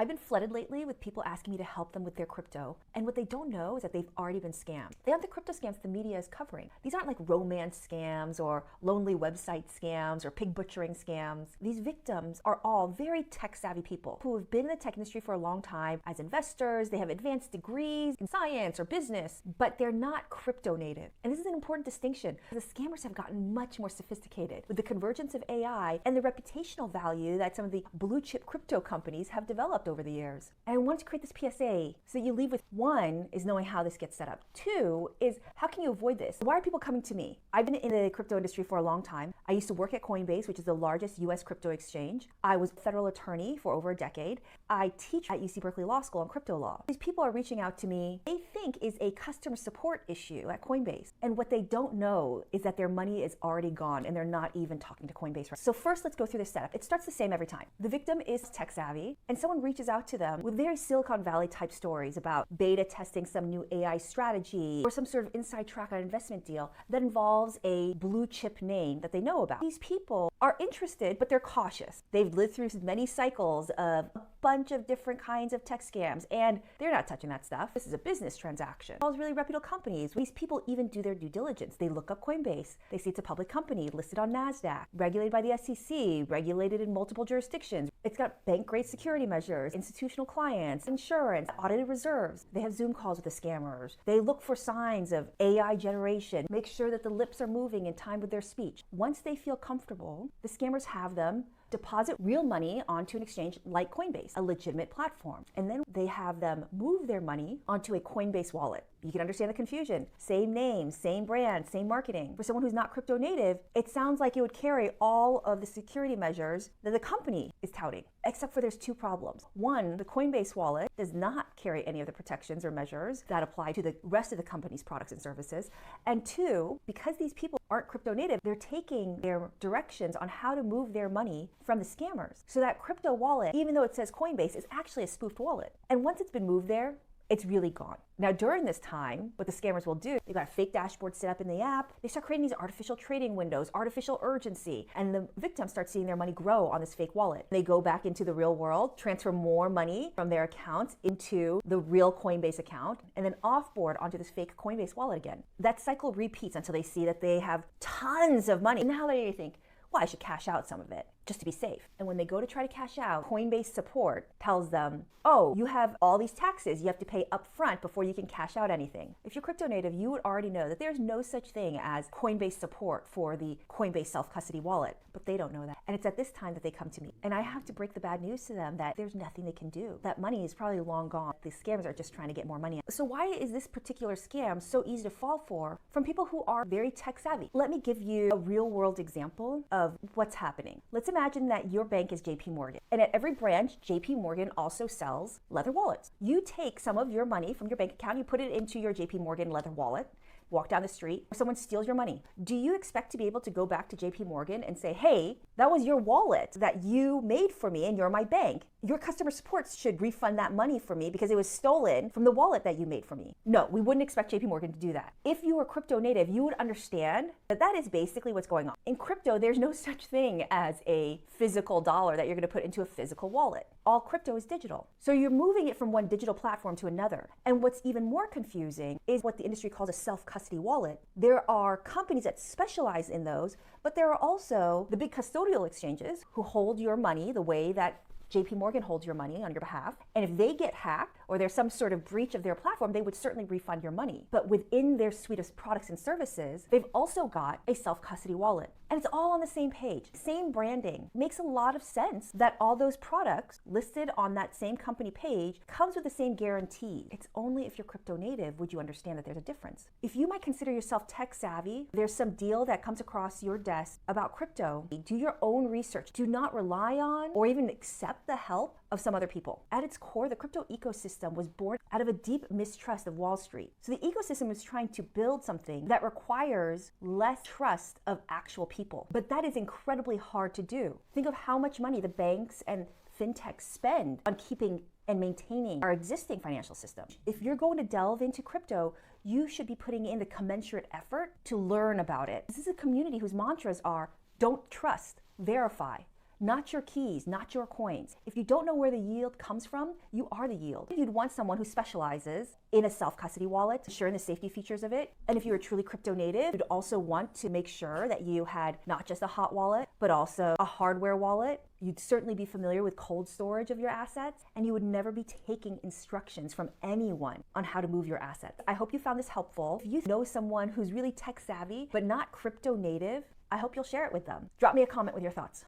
I've been flooded lately with people asking me to help them with their crypto. And what they don't know is that they've already been scammed. They aren't the crypto scams the media is covering. These aren't like romance scams or lonely website scams or pig butchering scams. These victims are all very tech savvy people who have been in the tech industry for a long time as investors. They have advanced degrees in science or business, but they're not crypto native. And this is an important distinction. The scammers have gotten much more sophisticated with the convergence of AI and the reputational value that some of the blue chip crypto companies have developed over the years. And I wanted to create this PSA so that you leave with, one is knowing how this gets set up. Two is how can you avoid this? Why are people coming to me? I've been in the crypto industry for a long time. I used to work at Coinbase, which is the largest US crypto exchange. I was a federal attorney for over a decade. I teach at UC Berkeley Law School on crypto law. These people are reaching out to me, they think is a customer support issue at Coinbase. And what they don't know is that their money is already gone and they're not even talking to Coinbase. So first, let's go through the setup. It starts the same every time. The victim is tech savvy and someone reaches out to them with very Silicon Valley type stories about beta testing some new AI strategy or some sort of inside track on an investment deal that involves a blue chip name that they know about. These people are interested, but they're cautious. They've lived through many cycles of a bunch of different kinds of tech scams, and they're not touching that stuff. This is a business transaction. All really reputable companies. These people even do their due diligence. They look up Coinbase. They see it's a public company listed on NASDAQ, regulated by the SEC, regulated in multiple jurisdictions. It's got bank-grade security measures, institutional clients, insurance, audited reserves. They have Zoom calls with the scammers. They look for signs of AI generation, make sure that the lips are moving in time with their speech. Once they feel comfortable, the scammers have them deposit real money onto an exchange like Coinbase, a legitimate platform. And then they have them move their money onto a Coinbase wallet. You can understand the confusion. Same name, same brand, same marketing. For someone who's not crypto native, it sounds like it would carry all of the security measures that the company is touting, except for there's two problems. One, the Coinbase wallet does not carry any of the protections or measures that apply to the rest of the company's products and services. And two, because these people aren't crypto native, they're taking their directions on how to move their money from the scammers. So that crypto wallet, even though it says Coinbase, is actually a spoofed wallet. And once it's been moved there, it's really gone. Now, during this time, what the scammers will do, they've got a fake dashboard set up in the app. They start creating these artificial trading windows, artificial urgency, and the victims start seeing their money grow on this fake wallet. They go back into the real world, transfer more money from their accounts into the real Coinbase account, and then offboard onto this fake Coinbase wallet again. That cycle repeats until they see that they have tons of money. Now they think, well, I should cash out some of it just to be safe. And when they go to try to cash out, Coinbase support tells them, oh, you have all these taxes you have to pay up front before you can cash out anything. If you're crypto native, you would already know that there's no such thing as Coinbase support for the Coinbase self-custody wallet, but they don't know that. And it's at this time that they come to me. And I have to break the bad news to them that there's nothing they can do. That money is probably long gone. The scammers are just trying to get more money. So why is this particular scam so easy to fall for from people who are very tech savvy? Let me give you a real world example of what's happening. Let's imagine that your bank is JP Morgan. And at every branch, JP Morgan also sells leather wallets. You take some of your money from your bank account, you put it into your JP Morgan leather wallet, walk down the street, someone steals your money. Do you expect to be able to go back to JP Morgan and say, hey, that was your wallet that you made for me and you're my bank. Your customer support should refund that money for me because it was stolen from the wallet that you made for me. No, we wouldn't expect JP Morgan to do that. If you were crypto native, you would understand that that is basically what's going on. In crypto, there's no such thing as a physical dollar that you're going to put into a physical wallet. All crypto is digital. So you're moving it from one digital platform to another. And what's even more confusing is what the industry calls a self-custody wallet. There are companies that specialize in those, but there are also the big custodial exchanges who hold your money the way that JP Morgan holds your money on your behalf. And if they get hacked or there's some sort of breach of their platform, they would certainly refund your money. But within their suite of products and services, they've also got a self-custody wallet. And it's all on the same page, same branding. Makes a lot of sense that all those products listed on that same company page comes with the same guarantee. It's only if you're crypto native would you understand that there's a difference. If you might consider yourself tech savvy, there's some deal that comes across your desk about crypto. Do your own research. Do not rely on or even accept the help of some other people. At its core, the crypto ecosystem was born out of a deep mistrust of Wall Street. So the ecosystem is trying to build something that requires less trust of actual people. But that is incredibly hard to do. Think of how much money the banks and fintechs spend on keeping and maintaining our existing financial system. If you're going to delve into crypto, you should be putting in the commensurate effort to learn about it. This is a community whose mantras are don't trust, verify, not your keys, not your coins. If you don't know where the yield comes from, you are the yield. You'd want someone who specializes in a self-custody wallet, sure in the safety features of it. And if you were truly crypto native, you'd also want to make sure that you had not just a hot wallet, but also a hardware wallet. You'd certainly be familiar with cold storage of your assets, and you would never be taking instructions from anyone on how to move your assets. I hope you found this helpful. If you know someone who's really tech savvy, but not crypto native, I hope you'll share it with them. Drop me a comment with your thoughts.